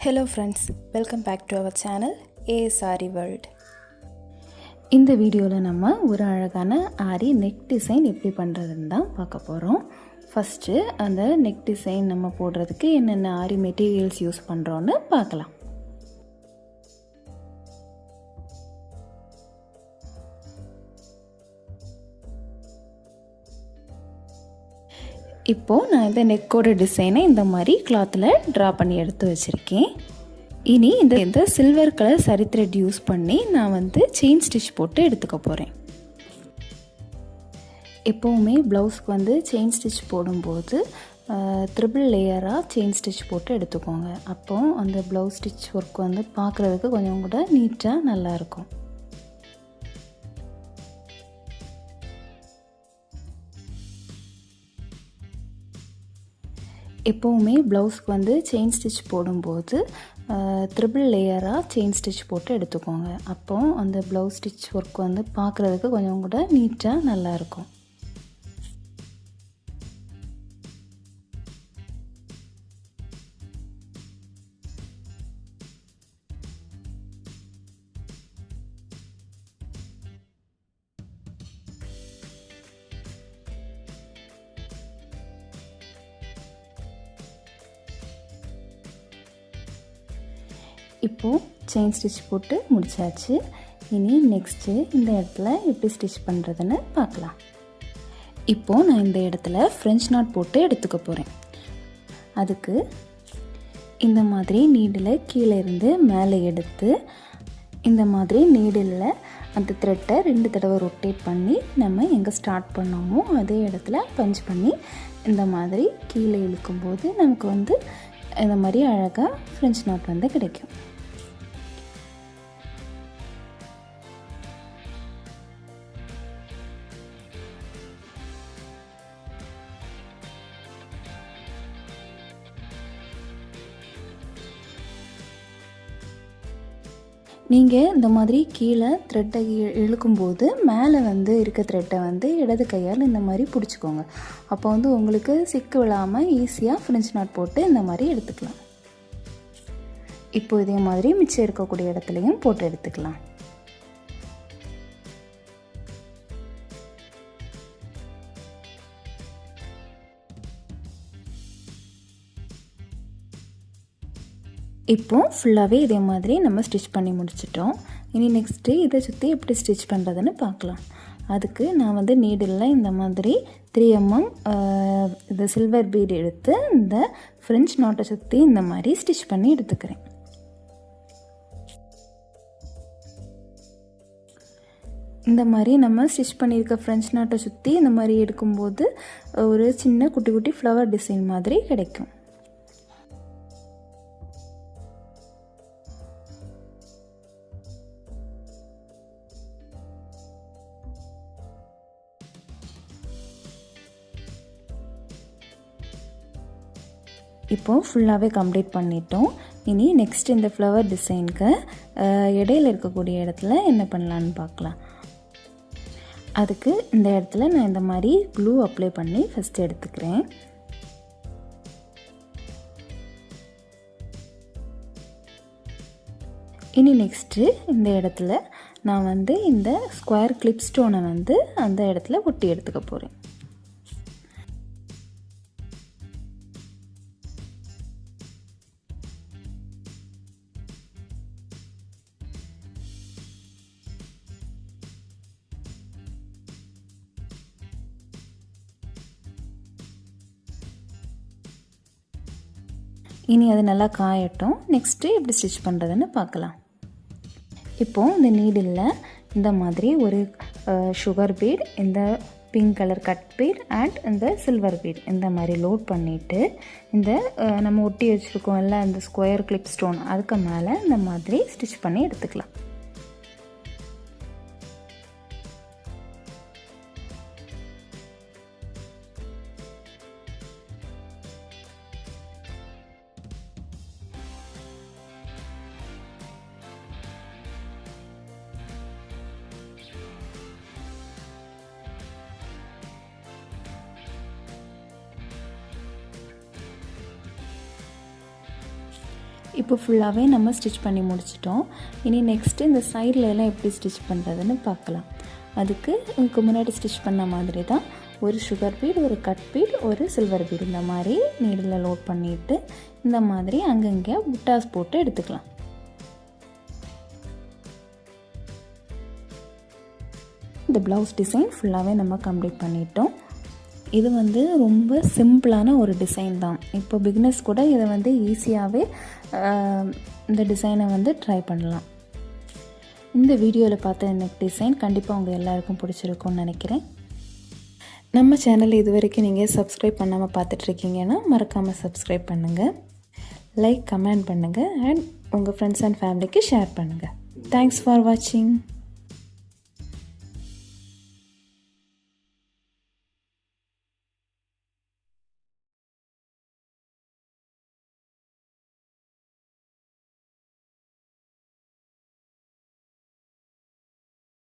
Hello friends, welcome back to our channel Aari World. இந்த வீடியோல நம்ம ஒரு அழகான ஆரி நெக் டிசைன் எப்படி பண்றதுன்னு தான் பார்க்க போறோம். ஃபர்ஸ்ட் அந்த நெக் டிசைன் நம்ம போடுறதுக்கு என்னென்ன ஆரி மெட்டீரியல்ஸ் யூஸ் பண்றோம்னு பார்க்கலாம். இப்போ நான் இந்த நெக்கோட டிசைனை இந்த மாதிரி கிளாத்தில் ட்ரா பண்ணி எடுத்து வச்சுருக்கேன். இனி இந்த சில்வர் கலர் சரி த்ரெட் யூஸ் பண்ணி நான் செயின் ஸ்டிச் போட்டு எடுத்துக்க போகிறேன். எப்போவுமே ப்ளவுஸ்க்கு செயின் ஸ்டிச் போடும்போது ட்ரிபிள் லேயராக செயின் ஸ்டிச் போட்டு எடுத்துக்கோங்க. அப்போ அந்த ப்ளவுஸ் ஸ்டிச் ஒர்க் பார்க்குறதுக்கு கொஞ்சம் கூட நீட்டாக நல்லாயிருக்கும். எப்போவுமே ப்ளவுஸ்க்கு செயின் ஸ்டிச் போடும்போது ட்ரிபிள் லேயராக செயின் ஸ்டிச் போட்டு எடுத்துக்கோங்க. அப்போ அந்த ப்ளவுஸ் ஸ்டிச் ஒர்க் பார்க்குறதுக்கு கொஞ்சம் கூட நீட்டாக நல்லாயிருக்கும். இப்போது செயின் ஸ்டிச் போட்டு முடிச்சாச்சு. இனி நெக்ஸ்ட்டு இந்த இடத்துல எப்படி ஸ்டிச் பண்ணுறதுன்னு பார்க்கலாம். இப்போது நான் இந்த இடத்துல ஃப்ரெஞ்ச் நாட் போட்டு எடுத்துக்க போகிறேன். அதுக்கு இந்த மாதிரி நீடில் கீழே இருந்து மேலே எடுத்து இந்த மாதிரி நீடில் அந்த த்ரெட்டை 2 தடவை ரொட்டேட் பண்ணி நம்ம எங்கே ஸ்டார்ட் பண்ணோமோ அதே இடத்துல பஞ்ச் பண்ணி இந்த மாதிரி கீழே இழுக்கும்போது நமக்கு இந்த மாதிரி அழகாக ஃப்ரெஞ்ச் நாட் கிடைக்கும். நீங்கள் இந்த மாதிரி கீழே த்ரெட்டை இழுக்கும்போது மேலே இருக்க த்ரெட்டை இடது கையால் இந்த மாதிரி பிடிச்சிக்கோங்க. அப்போ உங்களுக்கு சிக்கு விழாமல் ஈஸியாக ஃப்ரெஞ்ச் நாட் போட்டு இந்த மாதிரி எடுத்துக்கலாம். இப்போ இதே மாதிரி மிச்சம் இருக்கக்கூடிய இடத்துலையும் போட்டு எடுத்துக்கலாம். இப்போ ஃபுல்லாகவே இதே மாதிரி நம்ம ஸ்டிச் பண்ணி முடிச்சிட்டோம். இனி நெக்ஸ்ட்டு இதை சுற்றி எப்படி ஸ்டிச் பண்ணுறதுன்னு பார்க்கலாம். அதுக்கு நான் நீடில் இந்த மாதிரி 3mm இந்த சில்வர் பீட் எடுத்து இந்த ஃப்ரெஞ்ச் நாட்டை சுற்றி இந்த மாதிரி ஸ்டிச் பண்ணி எடுத்துக்கிறேன். இந்த மாதிரி நம்ம ஸ்டிச் பண்ணியிருக்க ஃப்ரெஞ்ச் நாட்டை சுற்றி இந்த மாதிரி எடுக்கும்போது ஒரு சின்ன குட்டி குட்டி ஃப்ளவர் டிசைன் மாதிரி கிடைக்கும். இப்போது ஃபுல்லாகவே கம்ப்ளீட் பண்ணிட்டோம். இனி நெக்ஸ்ட் இந்த ஃப்ளவர் டிசைனுக்கு இடையில இருக்கக்கூடிய இடத்துல என்ன பண்ணலான்னு பார்க்கலாம். அதுக்கு இந்த இடத்துல நான் இந்த மாதிரி க்ளூ அப்ளை பண்ணி ஃபஸ்ட்டு எடுத்துக்கிறேன். இனி நெக்ஸ்ட்டு இந்த இடத்துல நான் இந்த ஸ்கொயர் கிளிப் ஸ்டோனை அந்த இடத்துல ஒட்டி எடுத்துக்க போகிறேன். இனி அது நல்லா காயட்டும். நெக்ஸ்ட்டு எப்படி ஸ்டிச் பண்ணுறதுன்னு பார்க்கலாம். இப்போது இந்த நீடில் இந்த மாதிரி ஒரு சுகர் பீட், இந்த pink colour cut beat and இந்த சில்வர் பீட் இந்த மாதிரி லோட் பண்ணிவிட்டு இந்த நம்ம ஒட்டி வச்சுருக்கோம்ல அந்த ஸ்கொயர் கிளிப் ஸ்டோன் அதுக்கு மேலே இந்த மாதிரி ஸ்டிச் பண்ணி எடுத்துக்கலாம். இப்போ ஃபுல்லாகவே நம்ம ஸ்டிச் பண்ணி முடிச்சிட்டோம். இனி நெக்ஸ்ட்டு இந்த சைடில் எல்லாம் எப்படி ஸ்டிச் பண்ணுறதுன்னு பார்க்கலாம். அதுக்கு இதுக்கு முன்னாடி ஸ்டிச் பண்ண மாதிரி தான் ஒரு சுகர் பீட், ஒரு கட் பீட், ஒரு சில்வர் பீட் இந்த மாதிரி நீடில் லோட் பண்ணிவிட்டு இந்த மாதிரி அங்கங்கே புட்டாஸ் போட்டு எடுத்துக்கலாம். இந்த ப்ளவுஸ் டிசைன் ஃபுல்லாகவே நம்ம கம்ப்ளீட் பண்ணிட்டோம். இது வந்து ரொம்ப சிம்பிளான ஒரு டிசைன் தான். இப்போ பிகினர்ஸ் கூட இதை வந்து ஈஸியாகவே இந்த டிசைனை வந்து ட்ரை பண்ணலாம். இந்த வீடியோவில் பார்த்த நெக் டிசைன் கண்டிப்பாக உங்கள் எல்லாருக்கும் பிடிச்சிருக்கும்னு நினைக்கிறேன். நம்ம சேனல் இது வரைக்கும் நீங்கள் சப்ஸ்கிரைப் பண்ணாமல் பார்த்துட்ருக்கீங்கன்னா மறக்காமல் சப்ஸ்கிரைப் பண்ணுங்கள், லைக் கமெண்ட் பண்ணுங்கள், அண்ட் உங்கள் ஃப்ரெண்ட்ஸ் அண்ட் ஃபேமிலிக்கு ஷேர் பண்ணுங்கள். தேங்க்ஸ் ஃபார் வாட்சிங்.